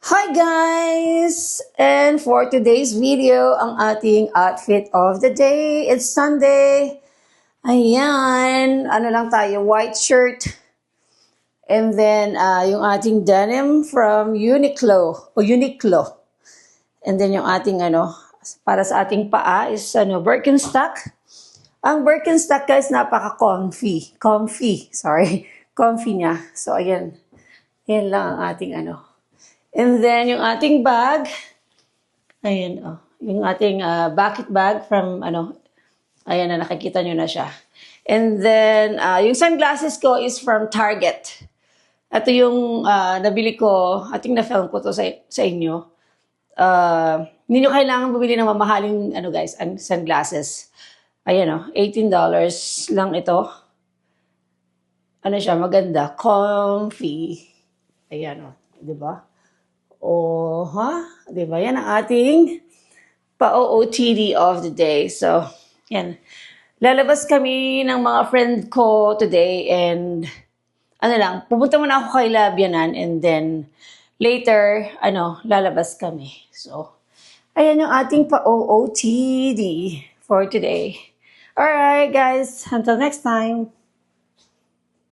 Hi guys! And for today's video, ang ating outfit of the day, it's Sunday. Ayan, ano lang tayo, white shirt. And then yung ating denim from Uniqlo. And then yung ating para sa ating paa is Birkenstock. Ang Birkenstock guys, napaka-comfy. Comfy niya. So ayan, yan lang ang ating And then yung ating bag, ayan, yung ating bucket bag from, ayan na, nakikita nyo na siya. And then, yung sunglasses ko is from Target. Ito yung nabili ko, ating na-film ko to sa inyo. Hindi nyo kailangan bumili ng mamahaling, sunglasses. Ayan, $18 lang ito. Ano siya, maganda, comfy. Ayan, di ba? Di ba? Yan ang ating pa-OOTD of the day. So, yan. Lalabas kami ng mga friend ko today and pupunta muna ako kay Labyanan and then later, lalabas kami. So, ayan yung ating pa-OOTD for today. Alright guys, until next time.